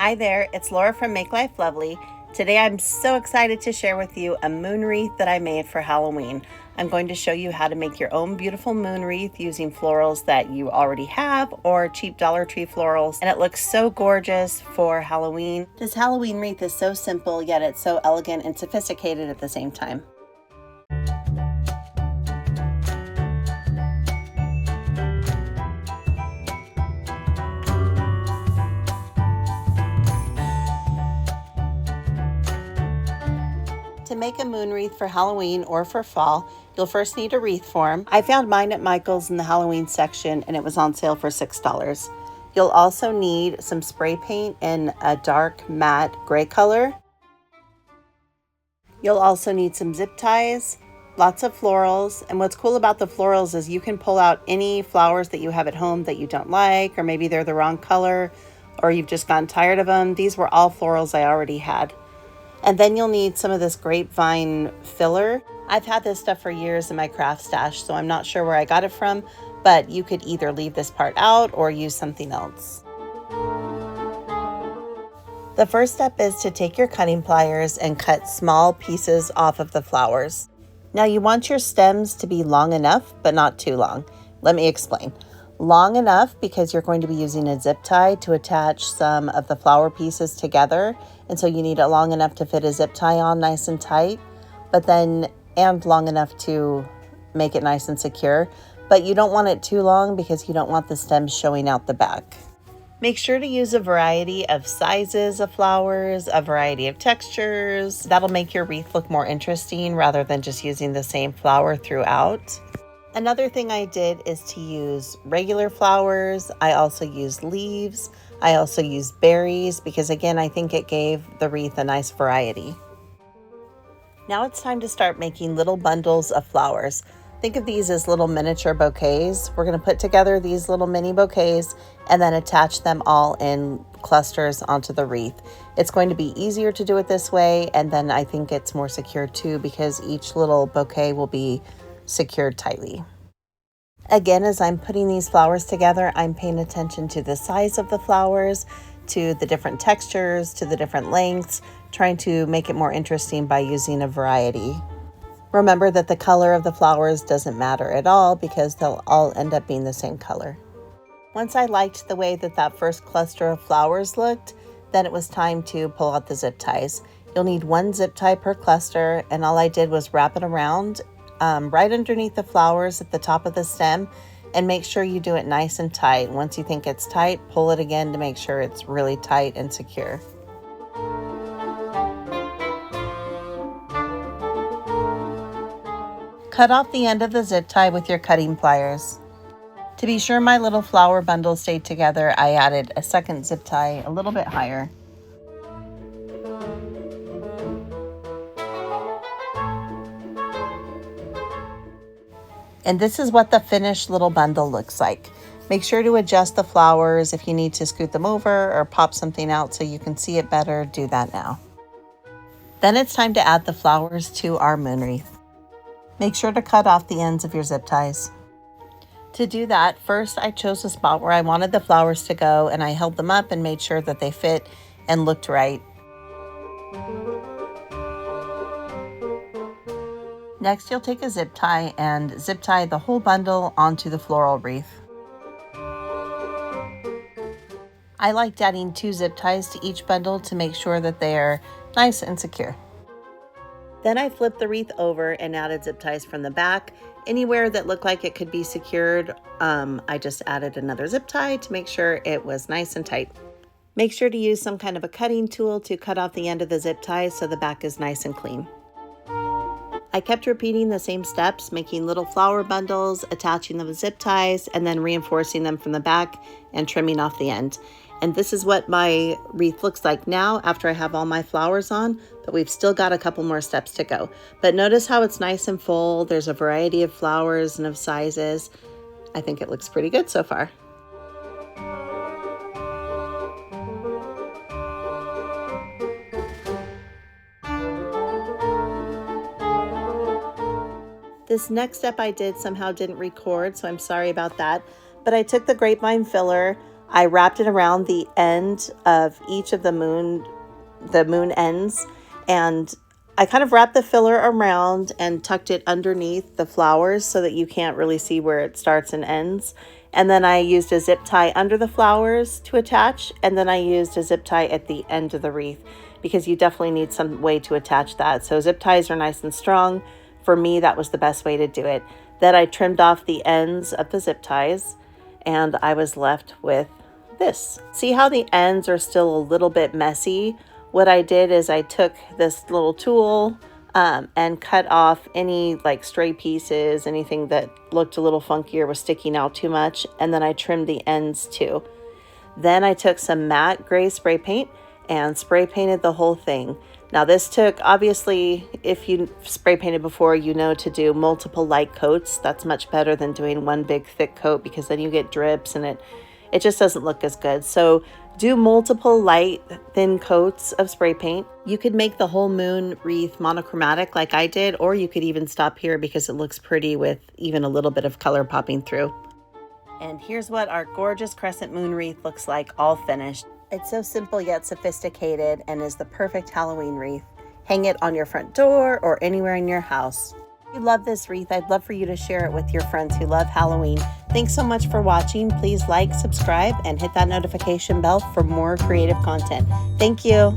Hi there, it's Laura from Make Life Lovely. Today I'm so excited to share with you a moon wreath that I made for Halloween. I'm going to show you how to make your own beautiful moon wreath using florals that you already have or cheap Dollar Tree florals, and it looks so gorgeous for Halloween. This Halloween wreath is so simple, yet it's so elegant and sophisticated at the same time. To make a moon wreath for Halloween or for fall, you'll first need a wreath form. I found mine at Michael's in the Halloween section and it was on sale for $6. You'll also need some spray paint in a dark matte gray color. You'll also need some zip ties, lots of florals, and what's cool about the florals is you can pull out any flowers that you have at home that you don't like, or maybe they're the wrong color, or you've just gotten tired of them. These were all florals I already had. And then you'll need some of this grapevine filler. I've had this stuff for years in my craft stash, so I'm not sure where I got it from, but you could either leave this part out or use something else. The first step is to take your cutting pliers and cut small pieces off of the flowers. Now you want your stems to be long enough, but not too long. Let me explain. Long enough because you're going to be using a zip tie to attach some of the flower pieces together, and so you need it long enough to fit a zip tie on nice and tight, and long enough to make it nice and secure, but you don't want it too long because you don't want the stems showing out the back. Make sure to use a variety of sizes of flowers, a variety of textures. That'll make your wreath look more interesting rather than just using the same flower throughout. Another thing I did is to use regular flowers. I also used leaves. I also used berries because, again, I think it gave the wreath a nice variety. Now it's time to start making little bundles of flowers. Think of these as little miniature bouquets. We're going to put together these little mini bouquets and then attach them all in clusters onto the wreath. It's going to be easier to do it this way, and then I think it's more secure too because each little bouquet will be secured tightly. Again, as I'm putting these flowers together, I'm paying attention to the size of the flowers, to the different textures, to the different lengths, trying to make it more interesting by using a variety. Remember that the color of the flowers doesn't matter at all because they'll all end up being the same color. Once I liked the way that first cluster of flowers looked, then it was time to pull out the zip ties. You'll need one zip tie per cluster, and all I did was wrap it around right underneath the flowers at the top of the stem, and make sure you do it nice and tight. Once you think it's tight, pull it again to make sure it's really tight and secure. Cut off the end of the zip tie with your cutting pliers. To be sure my little flower bundle stayed together, I added a second zip tie a little bit higher. And this is what the finished little bundle looks like. Make sure to adjust the flowers. If you need to scoot them over or pop something out so you can see it better, do that now. Then it's time to add the flowers to our moon wreath. Make sure to cut off the ends of your zip ties. To do that, first I chose a spot where I wanted the flowers to go, and I held them up and made sure that they fit and looked right. Next, you'll take a zip tie and zip tie the whole bundle onto the floral wreath. I liked adding 2 zip ties to each bundle to make sure that they are nice and secure. Then I flipped the wreath over and added zip ties from the back. Anywhere that looked like it could be secured, I just added another zip tie to make sure it was nice and tight. Make sure to use some kind of a cutting tool to cut off the end of the zip tie so the back is nice and clean. I kept repeating the same steps, making little flower bundles, attaching them with zip ties, and then reinforcing them from the back and trimming off the end. And this is what my wreath looks like now after I have all my flowers on, but we've still got a couple more steps to go. But notice how it's nice and full. There's a variety of flowers and of sizes. I think it looks pretty good so far. This next step I did somehow didn't record, so I'm sorry about that. But I took the grapevine filler, I wrapped it around the end of each of the moon ends, and I kind of wrapped the filler around and tucked it underneath the flowers so that you can't really see where it starts and ends. And then I used a zip tie under the flowers to attach, and then I used a zip tie at the end of the wreath because you definitely need some way to attach that. So zip ties are nice and strong. For me, that was the best way to do it. Then I trimmed off the ends of the zip ties, and I was left with this. See how the ends are still a little bit messy? What I did is I took this little tool and cut off any like stray pieces, anything that looked a little funky or was sticking out too much, and then I trimmed the ends too. Then I took some matte gray spray paint and spray painted the whole thing. Now this took, obviously, if you spray painted before, you know to do multiple light coats. That's much better than doing one big thick coat because then you get drips and it just doesn't look as good. So do multiple light thin coats of spray paint. You could make the whole moon wreath monochromatic like I did, or you could even stop here because it looks pretty with even a little bit of color popping through. And here's what our gorgeous crescent moon wreath looks like all finished. It's so simple yet sophisticated and is the perfect Halloween wreath. Hang it on your front door or anywhere in your house. If you love this wreath, I'd love for you to share it with your friends who love Halloween. Thanks so much for watching. Please like, subscribe, and hit that notification bell for more creative content. Thank you.